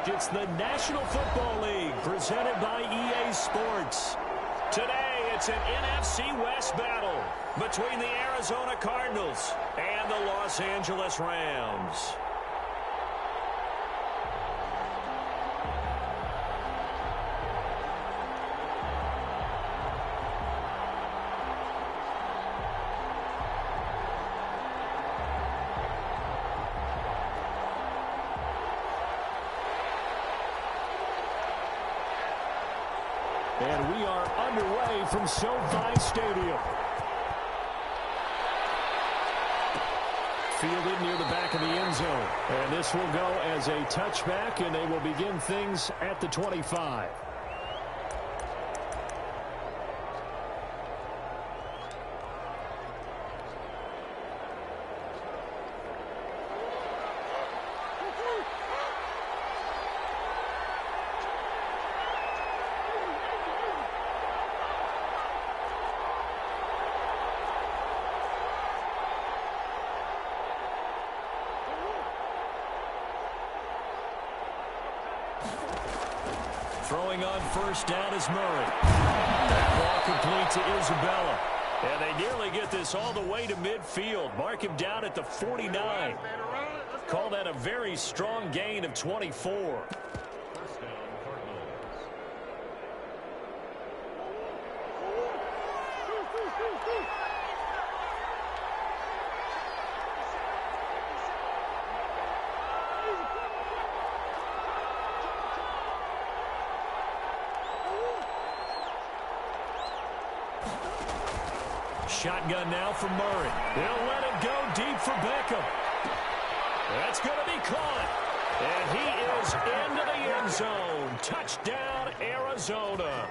It's the National Football League presented by EA Sports. Today, it's an NFC West battle between the Arizona Cardinals and the Los Angeles Rams. And we are underway from SoFi Stadium. Fielded near the back of the end zone. And this will go as a touchback, and they will begin things at the 25. Throwing on first down is Murray. That ball complete to Isabella. And they nearly get this all the way to midfield. Mark him down at the 49. Call that a very strong gain of 24. Shotgun now for Murray. They'll let it go deep for Beckham. That's going to be caught. And he is into the end zone. Touchdown, Arizona.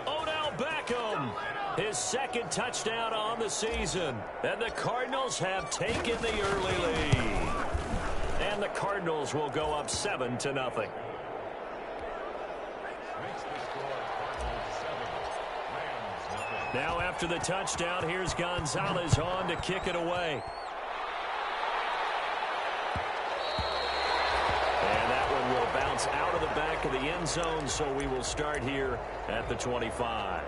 Odell Beckham, his second touchdown on the season. And the Cardinals have taken the early lead. And the Cardinals will go up 7-0. Now after the touchdown, here's Gonzalez on to kick it away. And that one will bounce out of the back of the end zone, so we will start here at the 25.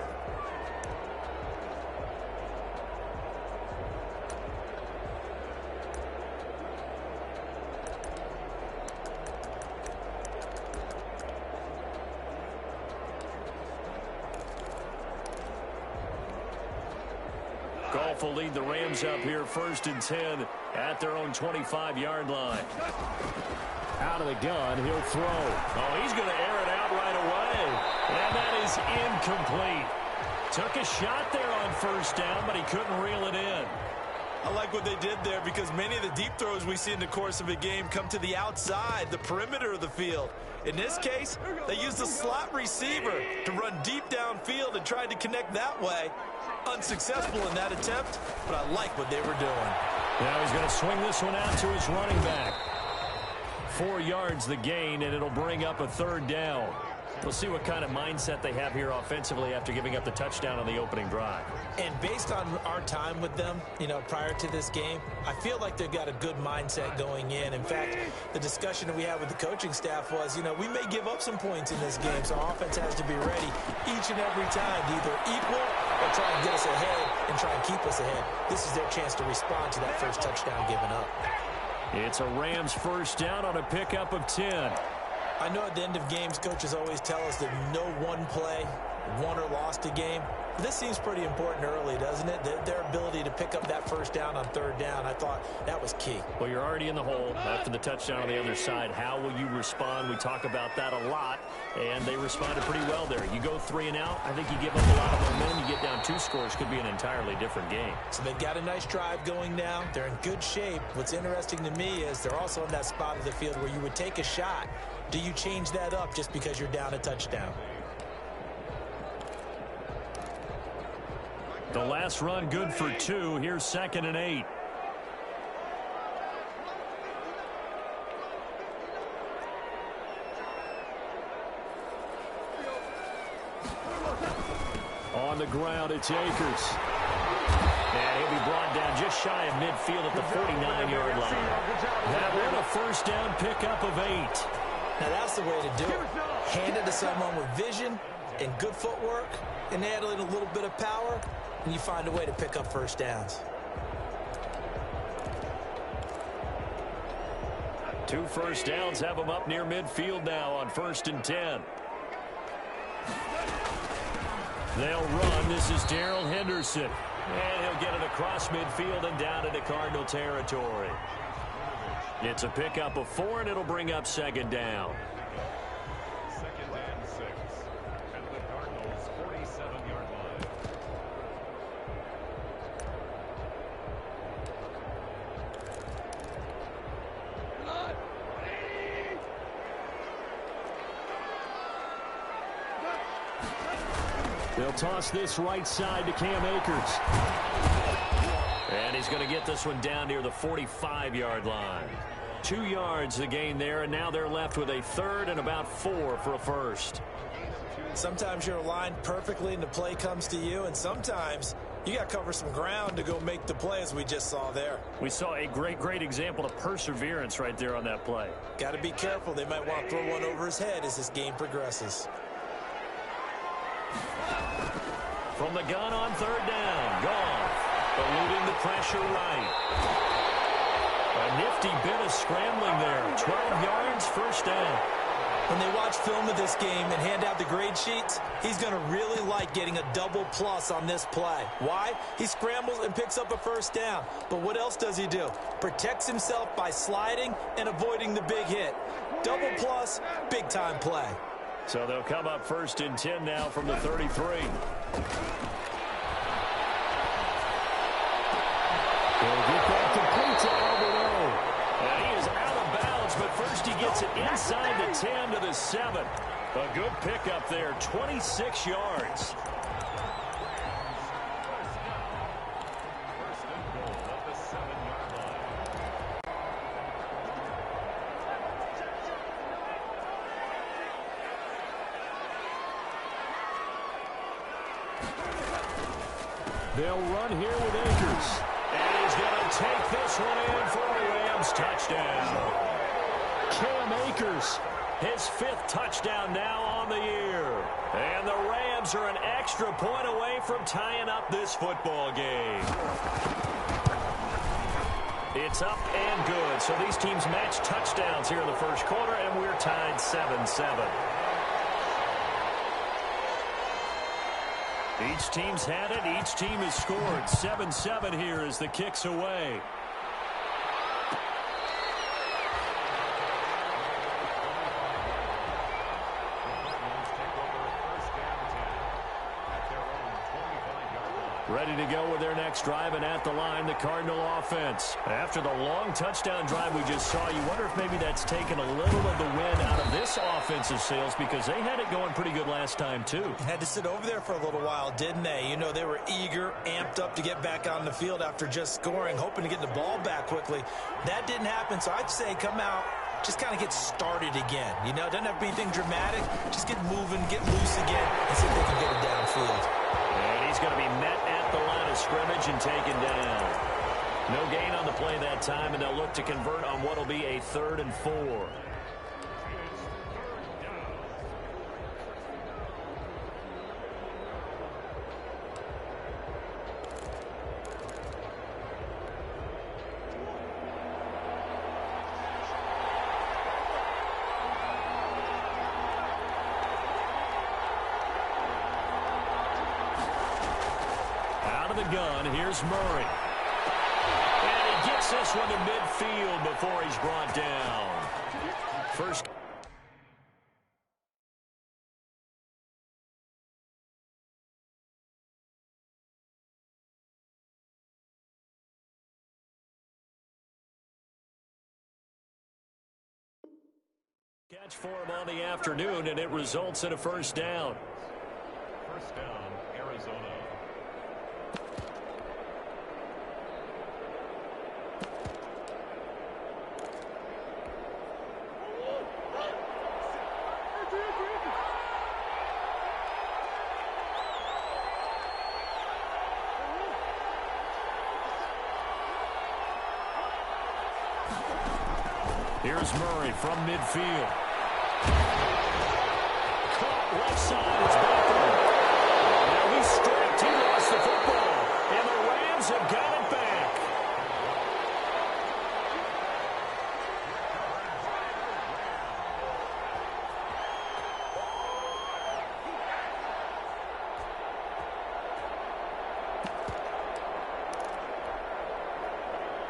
Goff will lead the Rams up here 1st and 10 at their own 25-yard line. Out of the gun, he'll throw. Oh, he's going to air it out right away. And that is incomplete. Took a shot there on first down, but he couldn't reel it in. I like what they did there because many of the deep throws we see in the course of a game come to the outside, the perimeter of the field. In this case, they used a slot receiver to run deep downfield and tried to connect that way. Unsuccessful in that attempt, but I like what they were doing. Now he's going to swing this one out to his running back. 4 yards the gain, and it'll bring up a 3rd down. We'll see what kind of mindset they have here offensively after giving up the touchdown on the opening drive. And based on our time with them, prior to this game, I feel like they've got a good mindset going in. In fact, the discussion that we had with the coaching staff was, we may give up some points in this game, so our offense has to be ready each and every time to either equal or try and get us ahead and try and keep us ahead. This is their chance to respond to that first touchdown given up. It's a Rams first down on a pickup of 10. I know at the end of games, coaches always tell us that no one play won or lost a game. This seems pretty important early, doesn't it? Their ability to pick up that first down on 3rd down, I thought that was key. Well, you're already in the hole after the touchdown on the other side. How will you respond? We talk about that a lot, and they responded pretty well there. You go 3 and out, I think you give up a lot of momentum. You get down 2 scores, could be an entirely different game. So they've got a nice drive going now. They're in good shape. What's interesting to me is they're also in that spot of the field where you would take a shot. Do you change that up just because you're down a touchdown? The last run good for 2. Here's 2nd and 8. On the ground, it's Akers. And he'll be brought down just shy of midfield at the 49-yard line. That one a first down pickup of 8. Now that's the way to do it. Hand it to someone with vision and good footwork, and add in a little bit of power, and you find a way to pick up first downs. 2 first downs have them up near midfield now on 1st and 10. They'll run. This is Darrell Henderson. And he'll get it across midfield and down into Cardinal territory. It's a pickup of 4, and it'll bring up 2nd down. 2nd and 6 at the Cardinals' 47-yard line. They'll toss this right side to Cam Akers. And he's going to get this one down near the 45-yard line. 2 yards the gain there, and now they're left with a 3rd and about 4 for a first. Sometimes you're aligned perfectly and the play comes to you, and sometimes you got to cover some ground to go make the play, as we just saw there. We saw a great example of perseverance right there on that play. Got to be careful. They might want to throw one over his head as this game progresses. From the gun on 3rd down, Goff eluding the pressure right. A nifty bit of scrambling there. 12 yards, 1st down. When they watch film of this game and hand out the grade sheets, he's going to really like getting a double plus on this play. Why? He scrambles and picks up a 1st down. But what else does he do? Protects himself by sliding and avoiding the big hit. Double plus, big time play. So they'll come up 1st and 10 now from the 33. They'll get that complete to Alvarado. And he is out of bounds, but first he gets it inside the 10 to the 7. A good pickup there, 26 yards. They'll run here with Akers. And he's going to take this one in for a Rams touchdown. Cam Akers, his 5th touchdown now on the year. And the Rams are an extra point away from tying up this football game. It's up and good. So these teams match touchdowns here in the 1st quarter, and we're tied 7-7. Each team's had it. Each team has scored. 7-7 here as the kick's away. Ready to go with their next drive, and at the line, the Cardinal offense. After the long touchdown drive we just saw, you wonder if maybe that's taken a little of the wind out of this offensive sails, because they had it going pretty good last time, too. Had to sit over there for a little while, didn't they? You know, they were eager, amped up to get back on the field after just scoring, hoping to get the ball back quickly. That didn't happen, so I'd say come out, just kind of get started again. You know, it doesn't have to be anything dramatic. Just get moving, get loose again, and see if they can get it downfield. And he's going to be met at the line of scrimmage and taken down. No gain on the play that time, and they'll look to convert on what will be a 3rd and 4. The gun. Here's Murray. And he gets this one to midfield before he's brought down. First. Catch for him on the afternoon, and it results in a 1st down. 1st down, Arizona. Here's Murray from midfield. Caught left side. It's back on. Now he's stripped. He lost the football. And the Rams have got it back.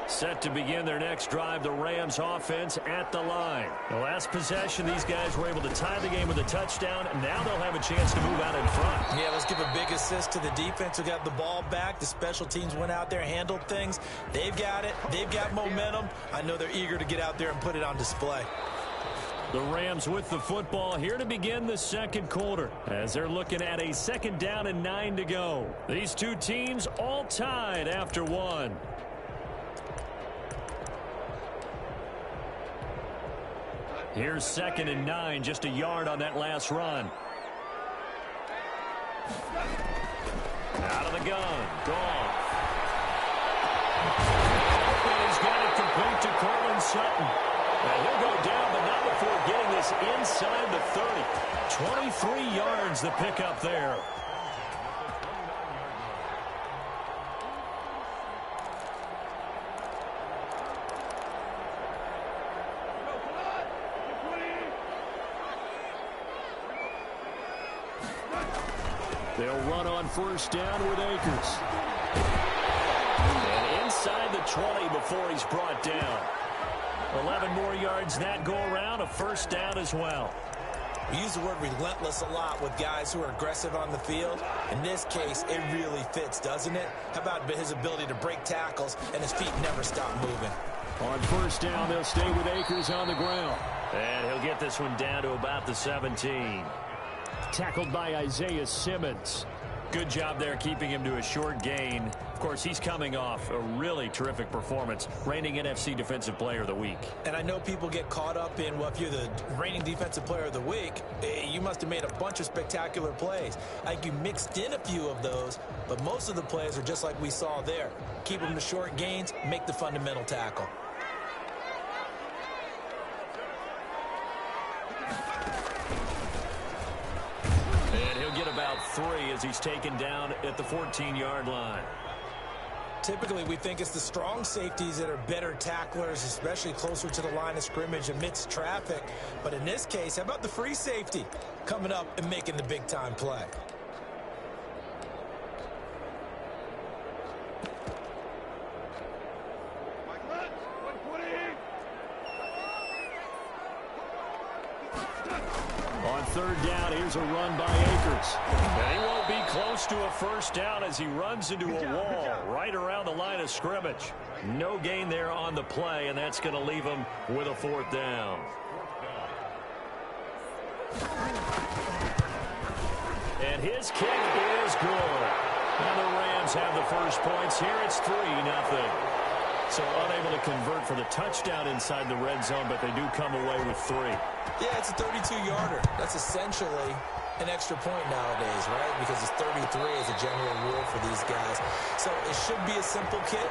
Set to begin their next drive, the Rams offense at the line. The last possession, these guys were able to tie the game with a touchdown, and now they'll have a chance to move out in front. Yeah, let's give a big assist to the defense who got the ball back. The special teams went out there, handled things. They've got it. They've got momentum. I know they're eager to get out there and put it on display. The Rams with the football here to begin the second quarter as they're looking at a 2nd down and 9 to go. These two teams all tied after one. Here's 2nd and 9, just a yard on that last run. Out of the gun, Goff. And he's got it complete to Courtland Sutton. Now he'll go down, but not before getting this inside the 30. 23 yards the pickup there. They'll run on 1st down with Akers. And inside the 20 before he's brought down. 11 more yards that go around, a 1st down as well. We use the word relentless a lot with guys who are aggressive on the field. In this case, it really fits, doesn't it? How about his ability to break tackles and his feet never stop moving? On 1st down, they'll stay with Akers on the ground. And he'll get this one down to about the 17. Tackled by Isaiah Simmons. Good job there keeping him to a short gain. Of course, he's coming off a really terrific performance, reigning NFC Defensive Player of the Week. And I know people get caught up in, well, if you're the reigning Defensive Player of the Week, you must have made a bunch of spectacular plays. I think you mixed in a few of those, but most of the plays are just like we saw there. Keep them to short gains, make the fundamental tackle. And he'll get about 3 as he's taken down at the 14-yard line. Typically, we think it's the strong safeties that are better tacklers, especially closer to the line of scrimmage amidst traffic. But in this case, how about the free safety coming up and making the big-time play? On 3rd down, here's a run by Akers. And he won't be close to a 1st down as he runs into a wall right around the line of scrimmage. No gain there on the play, and that's going to leave him with a 4th down. And his kick is good. And the Rams have the first points here. It's 3-0. So unable to convert for the touchdown inside the red zone, but they do come away with 3. Yeah, it's a 32-yarder. That's essentially an extra point nowadays, right? Because it's 33 as a general rule for these guys. So it should be a simple kick.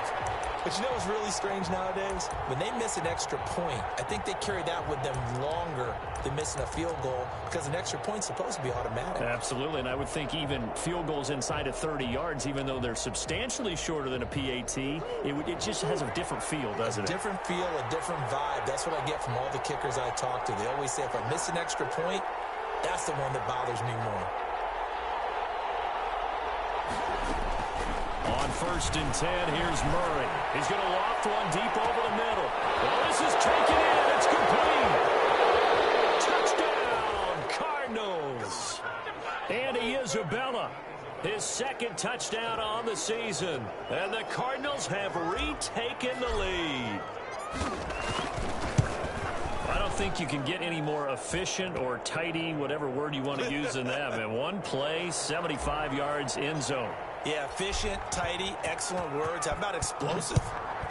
But you know what's really strange nowadays? When they miss an extra point, I think they carry that with them longer than missing a field goal because an extra point's supposed to be automatic. Absolutely, and I would think even field goals inside of 30 yards, even though they're substantially shorter than a PAT, it just has a different feel, doesn't it? A different feel, a different vibe. That's what I get from all the kickers I talk to. They always say if I miss an extra point, that's the one that bothers me more. On 1st and 10, here's Murray. He's going to loft one deep over the middle. Well, this is taken in. It's complete. Touchdown, Cardinals. Andy Isabella, his 2nd touchdown on the season. And the Cardinals have retaken the lead. I don't think you can get any more efficient or tidy, whatever word you want to use in that. Man, one play, 75 yards in zone. Yeah, efficient, tidy, excellent words. How about explosive?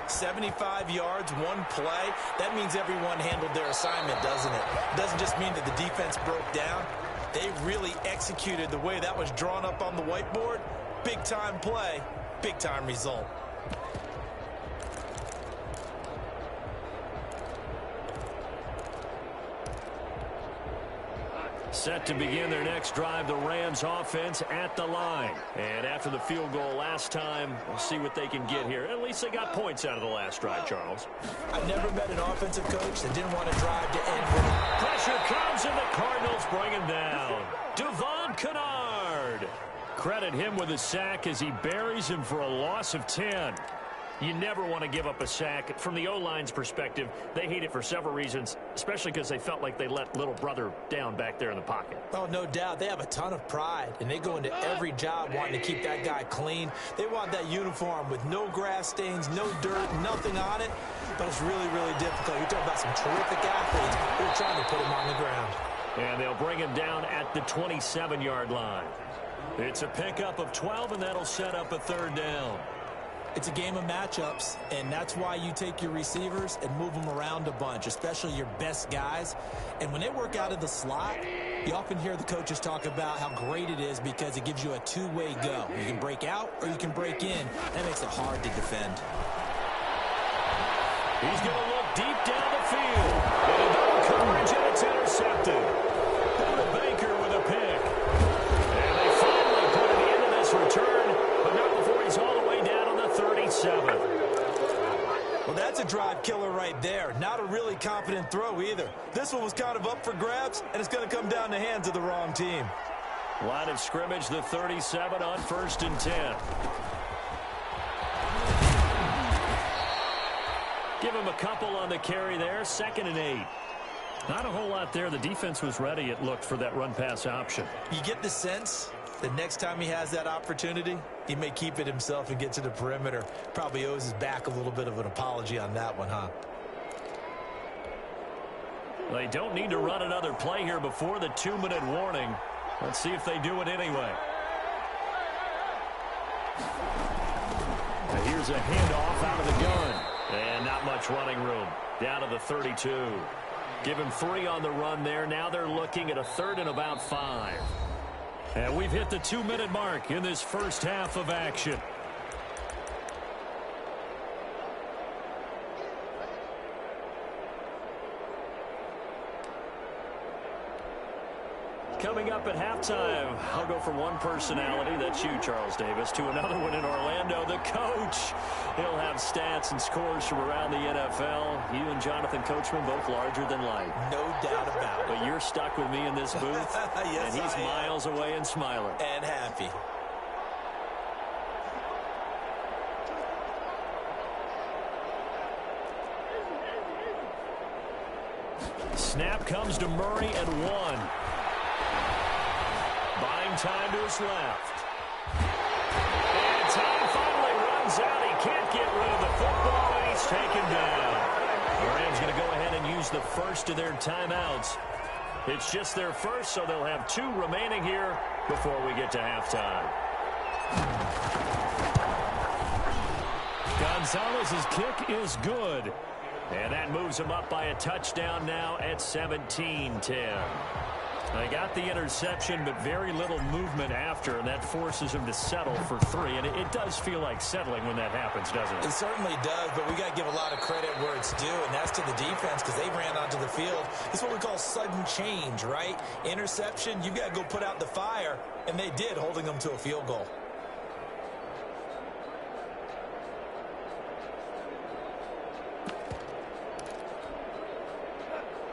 75 yards, one play. That means everyone handled their assignment, doesn't it? It doesn't just mean that the defense broke down. They really executed the way that was drawn up on the whiteboard. Big-time play, big-time result. Set to begin their next drive, the Rams offense at the line. And after the field goal last time, we'll see what they can get here. At least they got points out of the last drive, Charles. I've never met an offensive coach that didn't want to drive to end with it. Pressure comes and the Cardinals bring him down. Devon Kennard. Credit him with a sack as he buries him for a loss of 10. You never want to give up a sack. From the O-line's perspective, they hate it for several reasons, especially because they felt like they let little brother down back there in the pocket. Oh, no doubt. They have a ton of pride, and they go into every job wanting to keep that guy clean. They want that uniform with no grass stains, no dirt, nothing on it. But it's really, really difficult. You're talking about some terrific athletes. They're trying to put him on the ground. And they'll bring him down at the 27-yard line. It's a pickup of 12, and that'll set up a third down. It's a game of matchups, and that's why you take your receivers and move them around a bunch, especially your best guys. And when they work out of the slot, you often hear the coaches talk about how great it is because it gives you a two-way go. You can break out or you can break in. That makes it hard to defend. He's going to look deep down the field. And in double coverage, and it's intercepted. Buda Baker with a pick. And they finally put an end to this return, but not before he's all the way down on the 37. Well, that's a drive killer right there. Not a really confident throw either. This one was kind of up for grabs, and it's going to come down the hands of the wrong team. Line of scrimmage, the 37 on 1st and 10. Give him a couple on the carry there, 2nd and 8. Not a whole lot there. The defense was ready, it looked, for that run-pass option. You get the sense that next time he has that opportunity, he may keep it himself and get to the perimeter. Probably owes his back a little bit of an apology on that one, huh? They don't need to run another play here before the 2-minute warning. Let's see if they do it anyway. Now here's a handoff out of the gun. And not much running room. Down to the 32. Give him 3 on the run there. Now they're looking at a 3rd and about 5. And we've hit the 2-minute mark in this first half of action. Coming up at halftime, I'll go from one personality, that's you, Charles Davis, to another one in Orlando, the coach. He'll have stats and scores from around the NFL. You and Jonathan Coachman, both larger than life. No doubt about it. But you're stuck with me in this booth, yes, and he's miles away and smiling. And happy. Snap comes to Murray at 1. Buying time to his left. And time finally runs out. He can't get rid of the football, and he's taken down. The Rams going to go ahead and use the first of their timeouts. It's just their first, so they'll have 2 remaining here before we get to halftime. Gonzalez's kick is good. And that moves him up by a touchdown now at 17-10. They got the interception, but very little movement after, and that forces him to settle for 3. And it does feel like settling when that happens, doesn't it? It certainly does, but we got to give a lot of credit where it's due, and that's to the defense because they ran onto the field. It's what we call sudden change, right? Interception, you got to go put out the fire, and they did, holding them to a field goal.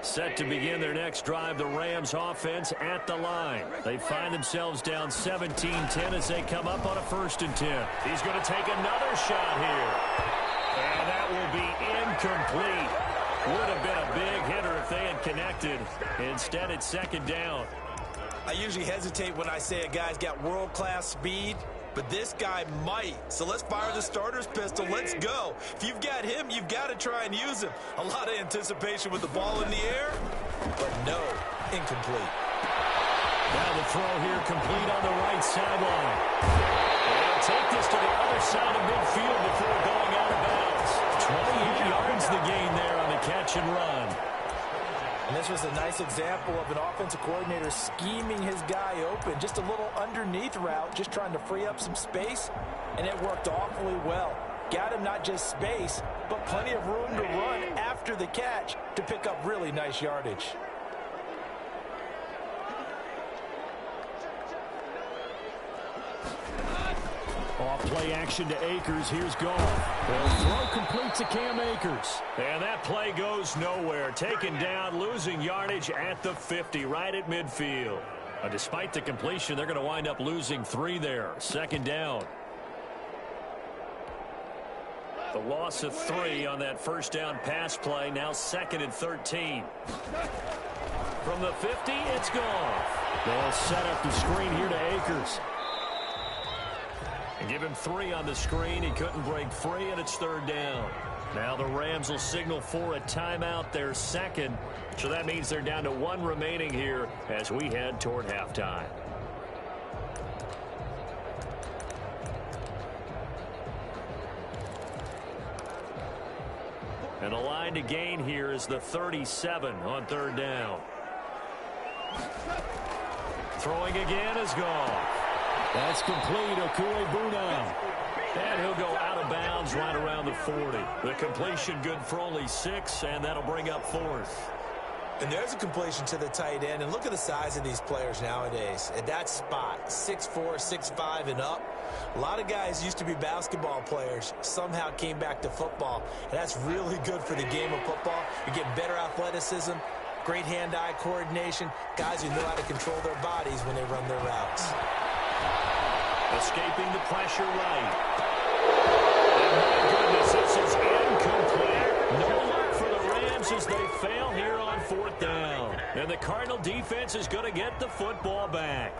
Set to begin their next drive, the Rams offense at the line. They find themselves down 17-10 as they come up on a 1st and 10. He's going to take another shot here. And that will be incomplete. Would have been a big hitter if they had connected. Instead, it's 2nd down. I usually hesitate when I say a guy's got world-class speed, but this guy might. So let's fire the starter's pistol. Let's go. If you've got him, you've got to try and use him. A lot of anticipation with the ball in the air, but no, incomplete. Now the throw here complete on the right sideline. They'll take this to the other side of midfield before going out of bounds. 28 yards the gain there on the catch and run. And this was a nice example of an offensive coordinator scheming his guy open. Just a little underneath route, just trying to free up some space, and it worked awfully well. Got him not just space, but plenty of room to run after the catch to pick up really nice yardage. Off play action to Akers. Here's Goff. The throw complete to Cam Akers. And that play goes nowhere. Taken down, losing yardage at the 50, right at midfield. Despite the completion, they're going to wind up losing 3 there. Second down. The loss of 3 on that first down pass play. Now 2nd and 13. From the 50, it's Goff. They'll set up the screen here to Akers. And give him 3 on the screen. He couldn't break free, and it's 3rd down. Now the Rams will signal for a timeout, their second. So that means they're down to 1 remaining here as we head toward halftime. And the line to gain here is the 37 on 3rd down. Throwing again is Goff. That's complete. Okuegbunam. And he'll go out of bounds right around the 40. The completion good for only 6, and that'll bring up 4th. And there's a completion to the tight end. And look at the size of these players nowadays. At that spot, 6'4", 6'5", and up. A lot of guys used to be basketball players, somehow came back to football. And that's really good for the game of football. You get better athleticism, great hand-eye coordination, guys who know how to control their bodies when they run their routes. Escaping the pressure right. And my goodness, this is incomplete. No luck for the Rams as they fail here on 4th down. And the Cardinal defense is going to get the football back.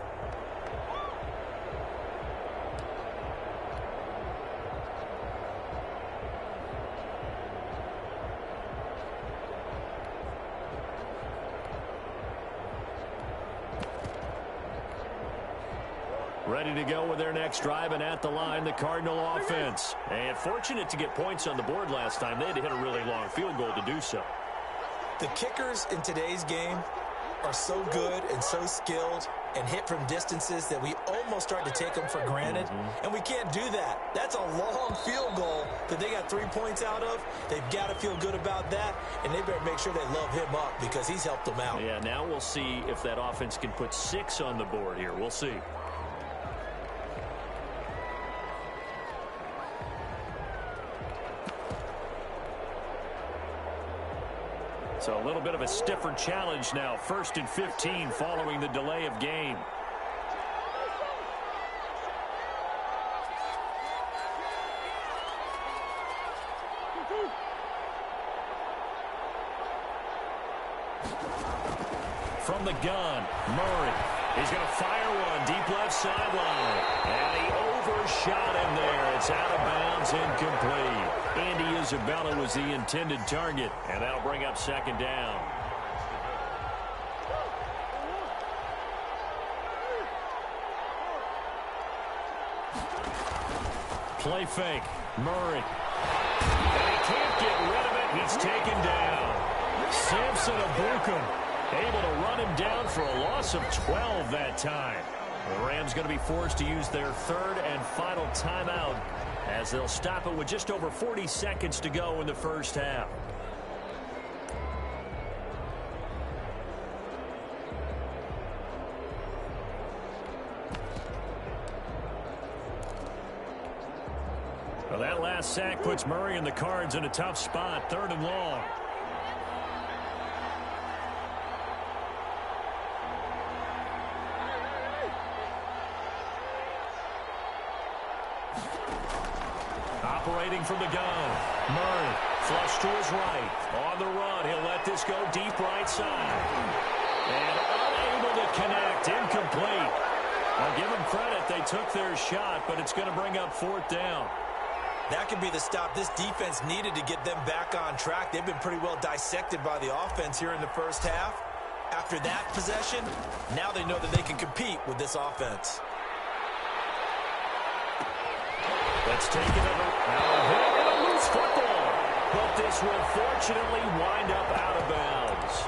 Ready to go with their next drive, and at the line, the Cardinal offense. And fortunate to get points on the board last time. They had to hit a really long field goal to do so. The kickers in today's game are so good and so skilled and hit from distances that we almost start to take them for granted. And we can't do that. That's a long field goal that they got 3 points out of. They've got to feel good about that, and they better make sure they love him up because he's helped them out. Yeah, now we'll see if that offense can put 6 on the board here. We'll see. So a little bit of a stiffer challenge now. 1st and 15 following the delay of game. From the gun, Murray. He's going to fire one deep left sideline. And he overshot him there. It's out of bounds, incomplete. Andy Isabella was the intended target, and that'll bring up 2nd down. Play fake. Murray. And he can't get rid of it. He's taken down. Samson Ebukam able to run him down for a loss of 12 that time. The Rams going to be forced to use their 3rd and final timeout as they'll stop it with just over 40 seconds to go in the first half. Well, that last sack puts Murray and the Cards in a tough spot, 3rd and long. Operating from the gun. Murray, flush to his right. On the run, he'll let this go deep right side. And unable to connect, incomplete. I'll give them credit, they took their shot, but it's going to bring up 4th down. That could be the stop this defense needed to get them back on track. They've been pretty well dissected by the offense here in the first half. After that possession, now they know that they can compete with this offense. Let's take it over. Now a loose football. But this will fortunately wind up out of bounds.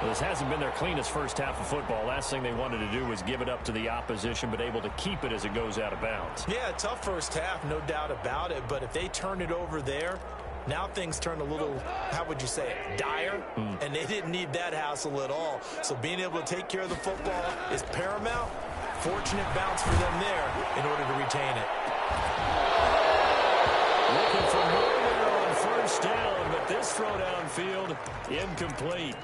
Well, this hasn't been their cleanest first half of football. Last thing they wanted to do was give it up to the opposition, but able to keep it as it goes out of bounds. Yeah, tough first half, no doubt about it. But if they turn it over there, now things turn a little, how would you say it, dire. And they didn't need that hassle at all. So being able to take care of the football is paramount. Fortunate bounce for them there in order to retain it. Looking for more there on first down, but this throw downfield, incomplete.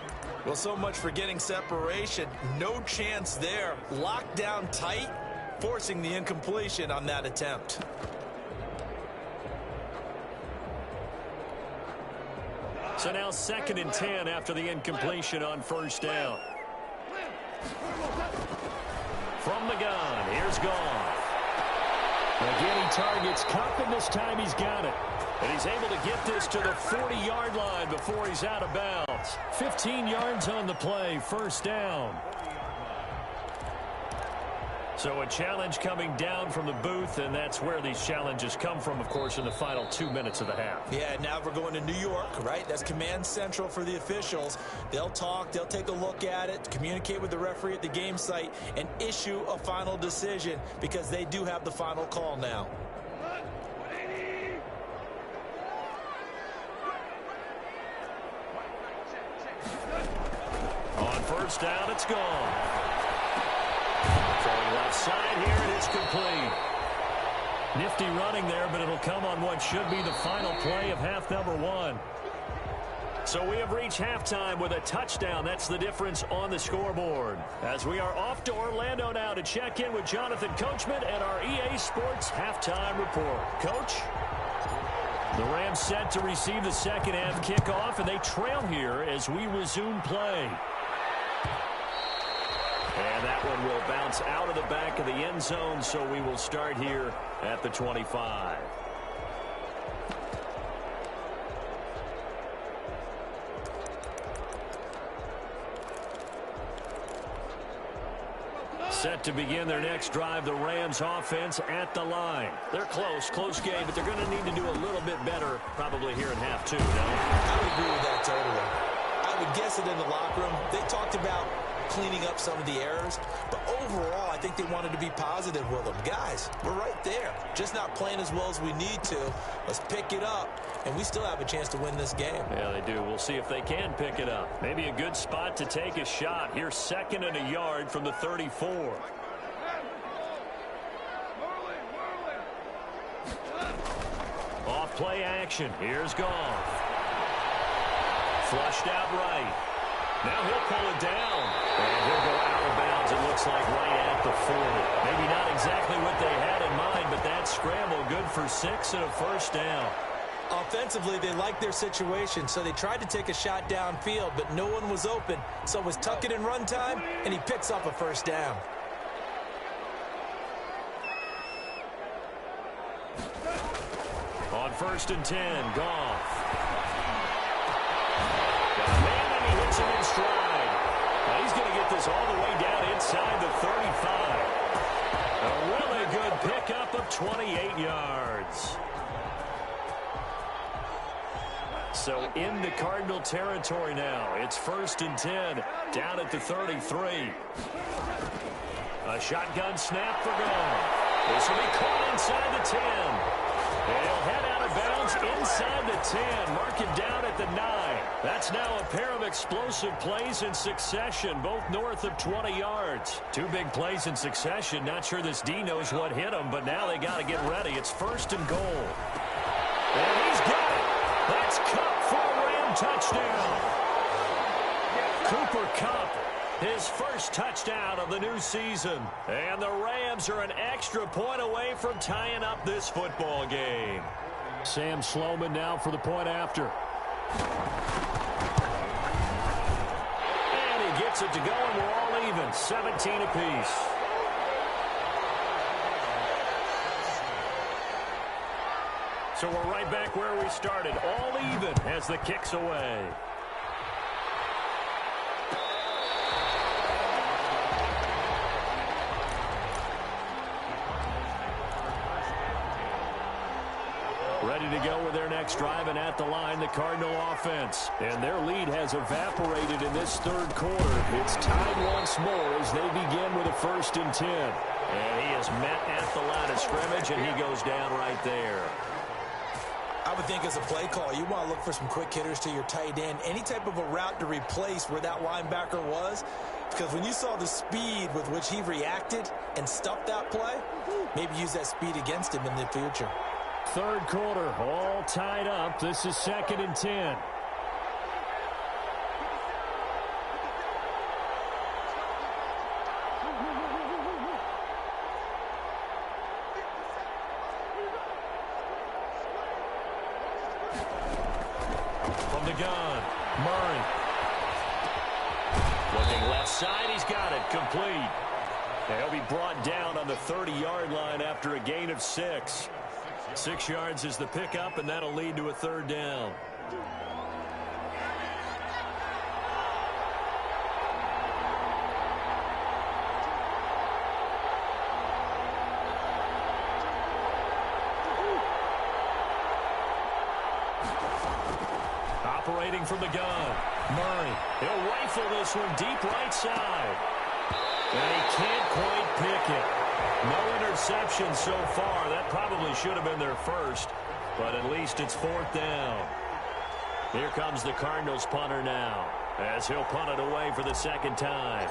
Well, so much for getting separation. No chance there. Locked down tight, forcing the incompletion on that attempt. So now 2nd and 10 after the incompletion on first down. From the gun, here's Goff. Again, he targets Kupp, and this time he's got it. And he's able to get this to the 40-yard line before he's out of bounds. 15 yards on the play, first down. So a challenge coming down from the booth, and that's where these challenges come from, of course, in the final 2 minutes of the half. Yeah, now we're going to New York, right? That's command central for the officials. They'll talk, they'll take a look at it, communicate with the referee at the game site, and issue a final decision because they do have the final call now. On first down, it's gone. Throwing left side here, and it's complete. Nifty running there, but it'll come on what should be the final play of half number 1. So we have reached halftime with a touchdown. That's the difference on the scoreboard. As we are off to Orlando now to check in with Jonathan Coachman and our EA Sports halftime report. Coach? The Rams set to receive the second half kickoff, and they trail here as we resume play. And that one will bounce out of the back of the end zone, so we will start here at the 25. Set to begin their next drive, the Rams offense at the line. They're close game, but they're going to need to do a little bit better probably here in half 2. No? I would agree with that totally. I would guess it in the locker room. They talked about cleaning up some of the errors, but overall I think they wanted to be positive with them. Guys, we're right there, just not playing as well as we need to. Let's pick it up, and we still have a chance to win this game. Yeah, they do. We'll see if they can pick it up. Maybe a good spot to take a shot. Here's 2nd and a yard from the 34. Off play action. Here's Goff. Flushed out right. Now he'll pull it down. And he'll go out of bounds, it looks like, right at the 40. Maybe not exactly what they had in mind, but that scramble good for 6 and a first down. Offensively, they liked their situation, so they tried to take a shot downfield, but no one was open. So it was tuck it and run time, and he picks up a first down. On 1st and 10, Goff. Got a man, and he hits him in stride. Now he's going to get this all the way down inside the 35. A really good pickup of 28 yards. So into Cardinal territory now. It's 1st and 10, down at the 33. A shotgun snap for Goff. This will be caught inside the 10. They'll head out of bounds inside the 10. Mark it down at the 9. That's now a pair of explosive plays in succession, both north of 20 yards. 2 big plays in succession. Not sure this D knows what hit him, but now they got to get ready. It's 1st and goal. And he's got it. That's Kupp for a Ram touchdown. Cooper Kupp, his first touchdown of the new season. And the Rams are an extra point away from tying up this football game. Sam Sloman now for the point after. And he gets it to go, and we're all even, 17 apiece. So we're right back where we started, all even as the kick's away. Ready to go with their next drive, and at the line, the Cardinal offense. And their lead has evaporated in this 3rd quarter. It's tied once more as they begin with a 1st and 10. And he is met at the line of scrimmage, and he goes down right there. I would think as a play call, you want to look for some quick hitters to your tight end. Any type of a route to replace where that linebacker was. Because when you saw the speed with which he reacted and stuffed that play, maybe use that speed against him in the future. Third quarter, all tied up. This is 2nd and 10. From the gun, Murray. Looking left side, he's got it, complete. He'll be brought down on the 30-yard line after a gain of 6. 6 yards is the pickup, and that'll lead to a 3rd down. Operating from the gun, Murray. He'll rifle this one deep right side. And he can't quite pick it. No interception so far. That probably should have been their first, but at least it's 4th down. Here comes the Cardinals punter now, as he'll punt it away for the 2nd time.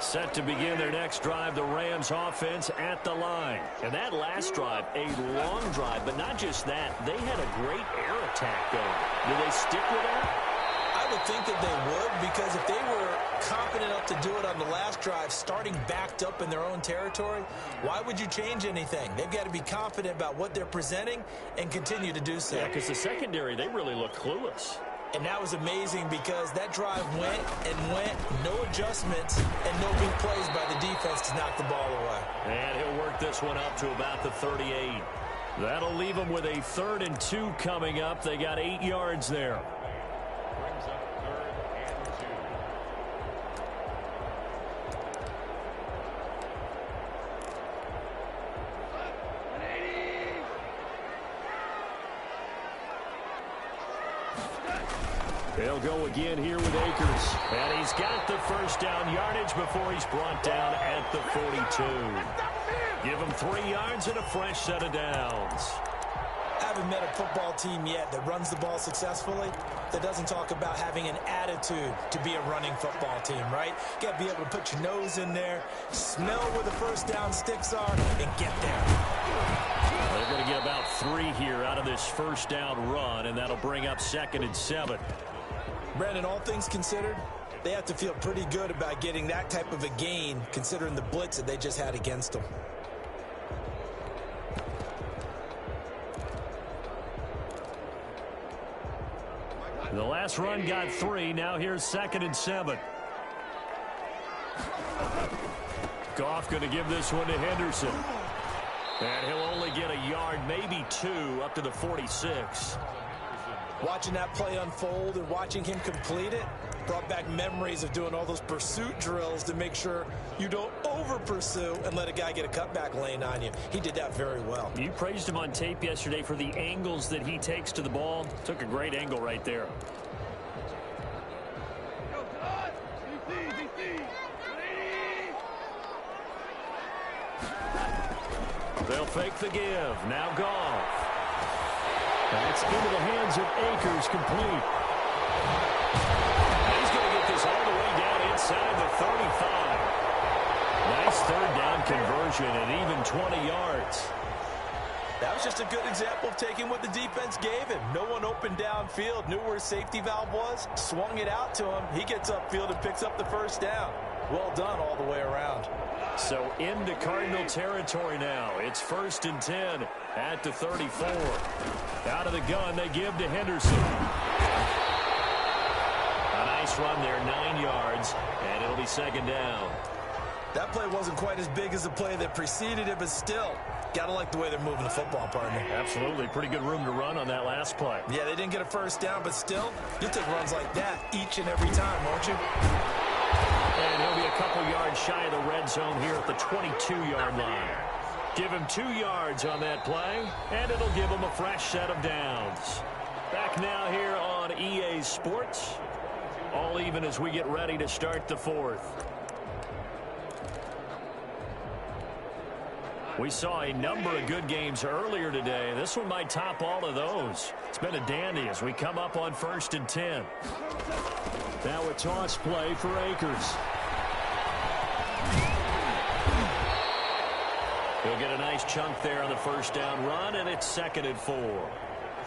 Set to begin their next drive, the Rams offense at the line. And that last drive, a long drive, but not just that. They had a great air attack going. Do they stick with that? I would think that they would, because if they were confident enough to do it on the last drive, starting backed up in their own territory, why would you change anything? They've got to be confident about what they're presenting and continue to do so. Yeah, because the secondary, they really look clueless. And that was amazing because that drive went and went, no adjustments, and no big plays by the defense to knock the ball away. And he'll work this one up to about the 38. That'll leave them with a 3rd and 2 coming up. They got 8 yards there. Brings up 3rd and 2. They'll go again here with Akers. And he's got the 1st down yardage before he's brought down at the 42. Give him 3 yards and a fresh set of downs. I haven't met a football team yet that runs the ball successfully that doesn't talk about having an attitude to be a running football team, right? You got to be able to put your nose in there, smell where the 1st down sticks are, and get there. They're going to get about 3 here out of this 1st down run, and that'll bring up 2nd and 7. Brandon, all things considered, they have to feel pretty good about getting that type of a gain considering the blitz that they just had against them. The last run got 3. Now here's 2nd and 7. Goff going to give this one to Henderson. And he'll only get a yard, maybe 2, up to the 46. Watching that play unfold and watching him complete it brought back memories of doing all those pursuit drills to make sure you don't over-pursue and let a guy get a cutback lane on you. He did that very well. You praised him on tape yesterday for the angles that he takes to the ball. Took a great angle right there. They'll fake the give. Now Goff. That's into the hands of Akers, complete. He's going to get this all the way down inside the 35. Nice 3rd down conversion and even 20 yards. That was just a good example of taking what the defense gave him. No one open downfield, knew where his safety valve was, swung it out to him. He gets upfield and picks up the 1st down. Well done all the way around. So into Cardinal territory now. It's 1st and 10 at the 34. Out of the gun, they give to Henderson. A nice run there, 9 yards, and it'll be 2nd down. That play wasn't quite as big as the play that preceded it, but still, gotta like the way they're moving the football, partner. Absolutely. Pretty good room to run on that last play. Yeah, they didn't get a 1st down, but still, you'll take runs like that each and every time, won't you? And he'll be a couple yards shy of the red zone here at the 22-yard line. Give him 2 yards on that play, and it'll give him a fresh set of downs. Back now here on EA Sports. All even as we get ready to start the 4th. We saw a number of good games earlier today. This one might top all of those. It's been a dandy as we come up on 1st and 10. Now a toss play for Akers. He'll get a nice chunk there on the first down run, and it's 2nd and 4.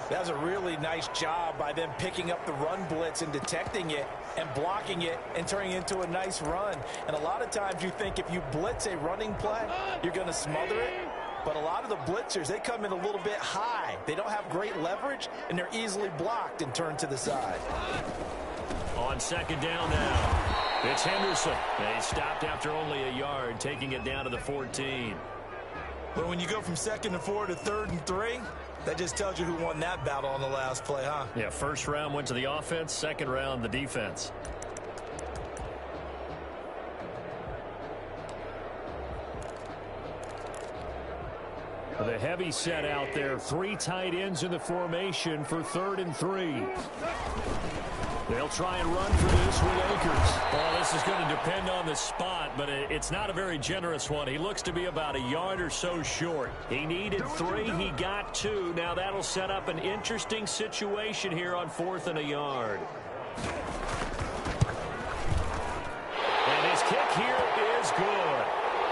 That was a really nice job by them picking up the run blitz and detecting it and blocking it and turning it into a nice run. And a lot of times you think if you blitz a running play, you're going to smother it. But a lot of the blitzers, they come in a little bit high. They don't have great leverage, and they're easily blocked and turned to the side. On 2nd down now, it's Henderson. They stopped after only a yard, taking it down to the 14. But when you go from 2nd and 4 to 3rd and 3, that just tells you who won that battle on the last play, huh? Yeah, first round went to the offense, second round the defense. The heavy set out there. 3 tight ends in the formation for 3rd and 3. They'll try and run for this with Akers. Well, this is going to depend on the spot, but it's not a very generous one. He looks to be about a yard or so short. He needed 3. He got 2. Now that'll set up an interesting situation here on 4th and a yard. And his kick here is good.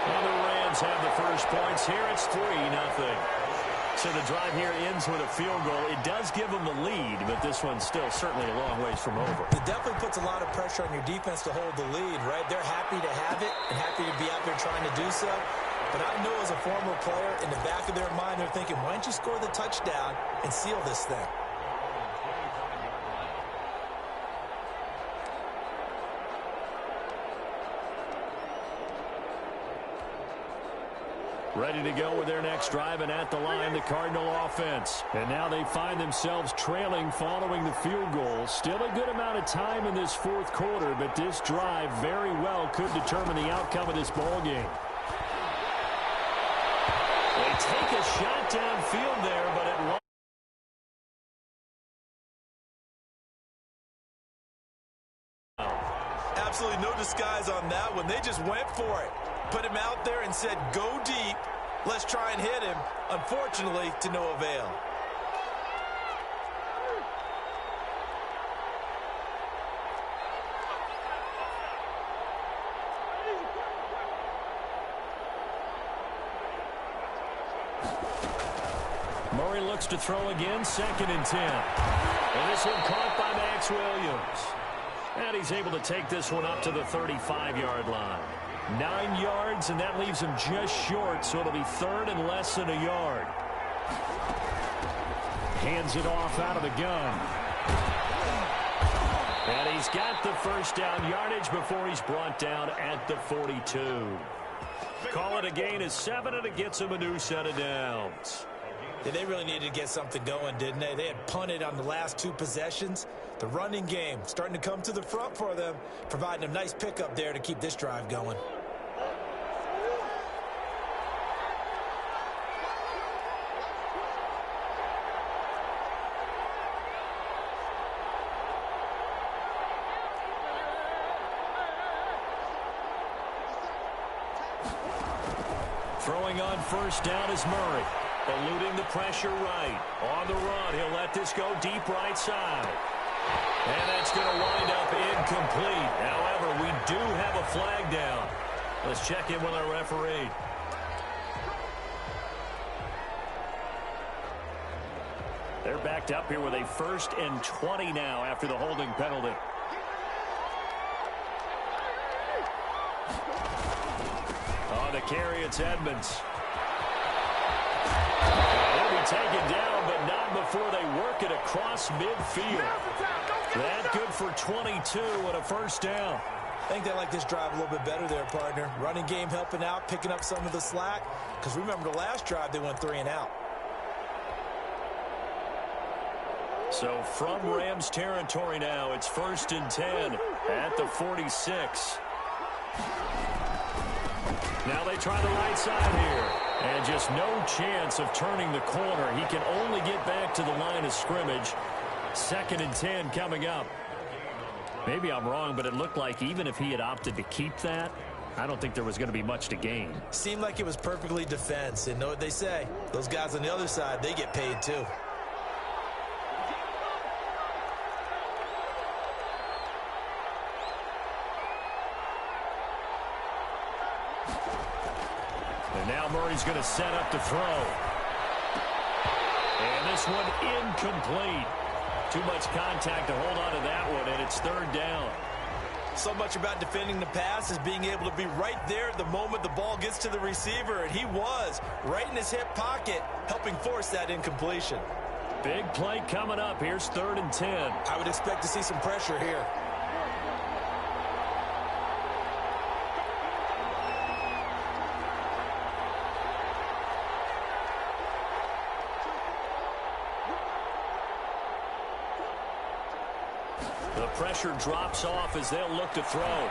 And the Rams have the first points here. It's 3-0. So the drive here ends with a field goal. It does give them the lead, but this one's still certainly a long ways from over. It definitely puts a lot of pressure on your defense to hold the lead, right? They're happy to have it and happy to be out there trying to do so. But I know as a former player, in the back of their mind, they're thinking, why don't you score the touchdown and seal this thing? Ready to go with their next drive, and at the line, the Cardinal offense. And now they find themselves trailing following the field goal. Still a good amount of time in this 4th quarter, but this drive very well could determine the outcome of this ball game. They take a shot downfield there, but it lost. Absolutely no disguise on that one. They just went for it. Put him out there and said, go deep. Let's try and hit him. Unfortunately, to no avail. Murray looks to throw again, 2nd and 10. And this one caught by Max Williams. And he's able to take this one up to the 35-yard line. 9 yards, and that leaves him just short, so it'll be 3rd and less than a yard. Hands it off out of the gun. And he's got the first down yardage before he's brought down at the 42. Call it a gain of 7, and it gets him a new set of downs. Yeah, they really needed to get something going, didn't they? They had punted on the last 2 possessions. The running game starting to come to the front for them, providing a nice pickup there to keep this drive going. Throwing on first down is Murray. Eluding the pressure right. On the run, he'll let this go deep right side. And that's going to wind up incomplete. However, we do have a flag down. Let's check in with our referee. They're backed up here with a 1st and 20 now after the holding penalty. On the carry, it's Edmonds. He'll be taken down, but not before they work it across midfield. That good for 22 and a first down. I think they like this drive a little bit better there, partner. Running game helping out, picking up some of the slack. Because remember the last drive, they went 3 and out. So from Rams territory now, it's 1st and 10 at the 46. Now they try the right side here. And just no chance of turning the corner. He can only get back to the line of scrimmage. 2nd and 10 coming up. Maybe I'm wrong, but it looked like even if he had opted to keep that, I don't think there was going to be much to gain. Seemed like it was perfectly defense. And know what they say? Those guys on the other side, they get paid too. And now Murray's going to set up to throw. And this one incomplete. Too much contact to hold on to that one, and it's 3rd down. So much about defending the pass is being able to be right there at the moment the ball gets to the receiver, and he was right in his hip pocket, helping force that incompletion. Big play coming up. Here's 3rd and 10. I would expect to see some pressure here. The pressure drops off as they'll look to throw.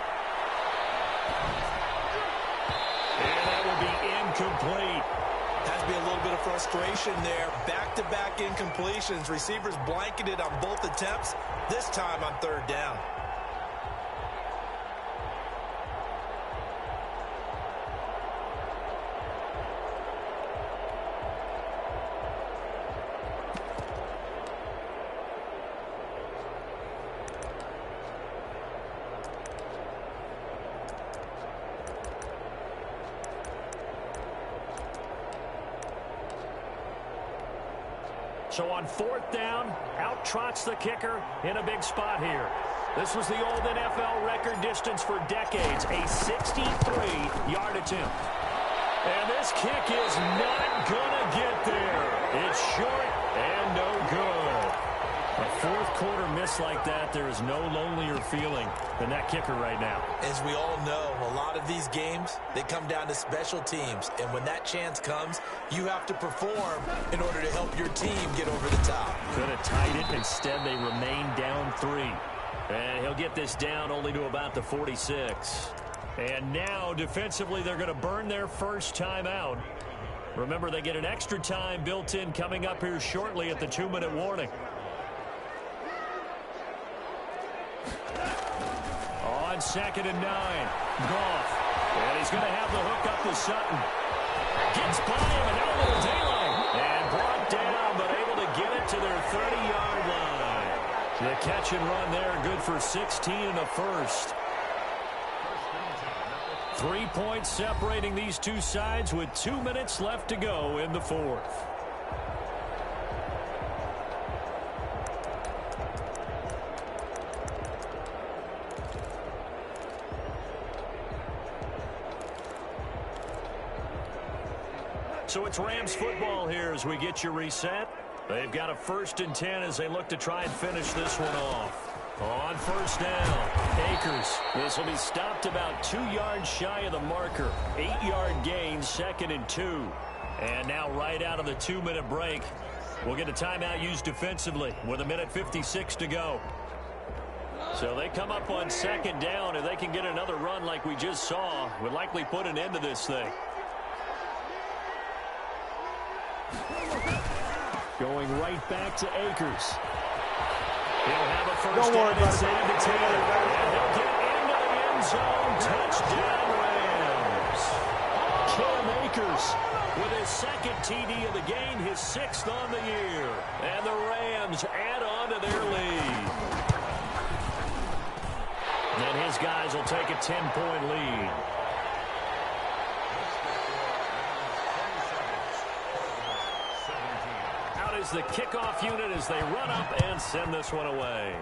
And that will be incomplete. Has to be a little bit of frustration there. Back-to-back incompletions. Receivers blanketed on both attempts, this time on 3rd down. So on 4th down, out trots the kicker in a big spot here. This was the old NFL record distance for decades, a 63-yard attempt. And this kick is not going to get there. It's short and no good. A 4th quarter miss like that, there is no lonelier feeling than that kicker right now. As we all know, a lot of these games, they come down to special teams. And when that chance comes, you have to perform in order to help your team get over the top. Could have tied it. Instead, they remain down 3. And he'll get this down only to about the 46. And now, defensively, they're going to burn their first time out. Remember, they get an extra time built in coming up here shortly at the 2-minute warning. On 2nd and 9, Goff. And he's going to have the hook up to Sutton. Gets by him, and now a little daylight. And brought down, but able to get it to their 30-yard line. The catch and run there, good for 16 and a first. 3 points separating these two sides with 2 minutes left to go in the 4th. So it's Rams football here as we get you reset. They've got a 1st and 10 as they look to try and finish this one off. On 1st down, Akers. This will be stopped about 2 yards shy of the marker. 8-yard gain, 2nd and 2. And now right out of the 2-minute break, we'll get a timeout used defensively with 1:56 to go. So they come up on 2nd down. If they can get another run like we just saw, would likely put an end to this thing. Going right back to Akers. He'll have a first down inside the 10. And he'll get into the end zone. Touchdown, Rams. Cam Akers with his 2nd TD of the game, his 6th on the year. And the Rams add on to their lead. And his guys will take a 10-point lead. Is the kickoff unit as they run up and send this one away.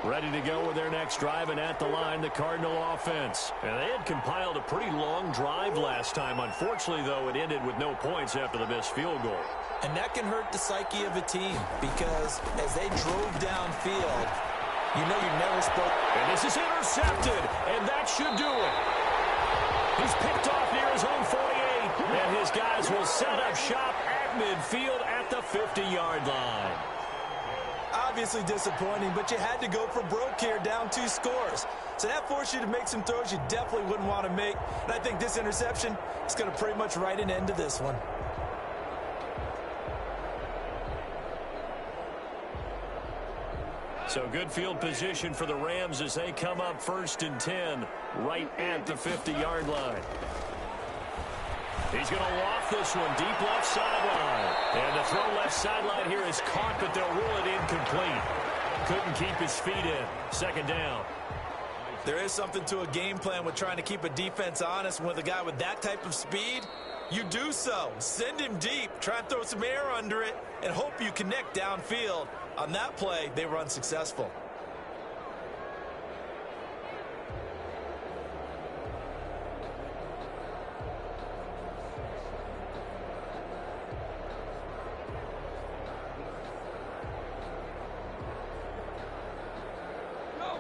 Ready to go with their next drive, and at the line, the Cardinal offense. And they had compiled a pretty long drive last time. Unfortunately, though, it ended with no points after the missed field goal. And that can hurt the psyche of a team because as they drove downfield, you know you never spoke. And this is intercepted, and that should do it. He's picked off near his own 48. and his guys will set up shop at midfield at the 50-yard line. Obviously disappointing, but you had to go for broke here, down 2 scores. So that forced you to make some throws you definitely wouldn't want to make. And I think this interception is going to pretty much write an end to this one. So good field position for the Rams as they come up 1st and 10 right at the 50-yard line. He's going to loft this one deep left sideline. And the throw left sideline here is caught, but they'll rule it incomplete. Couldn't keep his feet in. 2nd down. There is something to a game plan with trying to keep a defense honest. With a guy with that type of speed, you do so. Send him deep. Try and throw some air under it and hope you connect downfield. On that play, they were unsuccessful.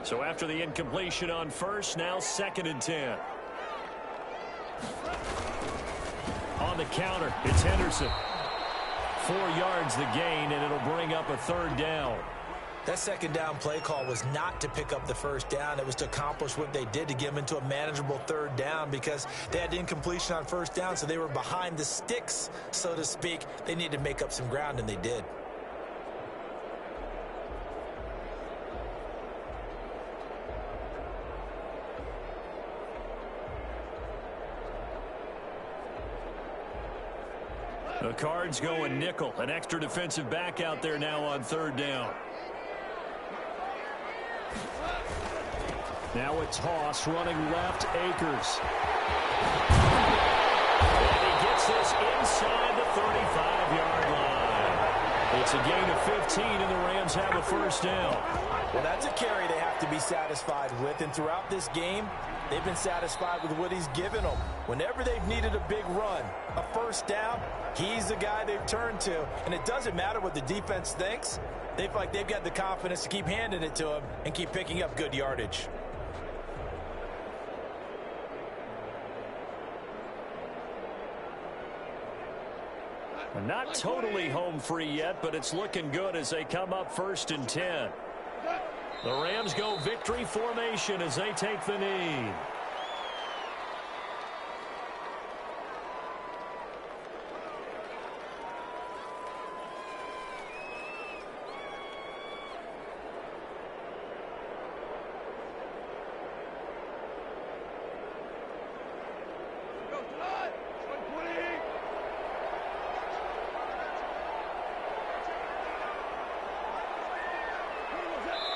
So after the incompletion on 1st, now 2nd and 10. On the counter, it's Henderson. 4 yards the gain, and it'll bring up a 3rd down. That 2nd down play call was not to pick up the 1st down. It was to accomplish what they did to get them into a manageable 3rd down because they had incompletion on 1st down, so they were behind the sticks, so to speak. They needed to make up some ground, and they did. The Cards going nickel. An extra defensive back out there now on 3rd down. Now it's Hoss running left. Akers. And he gets this inside the 35-yard line. It's a gain of 15, and the Rams have a 1st down. Well, that's a carry they have to be satisfied with. And throughout this game, they've been satisfied with what he's given them. Whenever they've needed a big run, a 1st down, he's the guy they've turned to. And it doesn't matter what the defense thinks. They feel like they've got the confidence to keep handing it to him and keep picking up good yardage. Not totally home free yet, but it's looking good as they come up 1st and 10. The Rams go victory formation as they take the knee.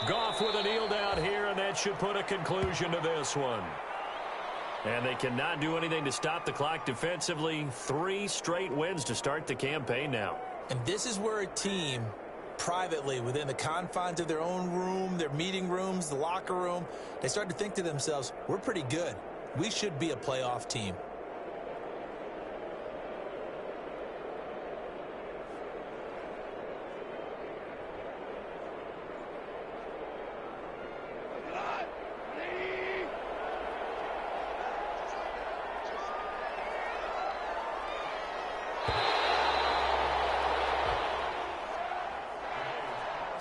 Goff with a kneel down here, and that should put a conclusion to this one. And they cannot do anything to stop the clock defensively. 3 straight wins to start the campaign now. And this is where a team, privately, within the confines of their own room, their meeting rooms, the locker room, they start to think to themselves, we're pretty good. We should be a playoff team.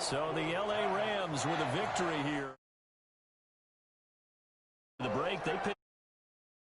So the L.A. Rams with a victory here. The break, they pick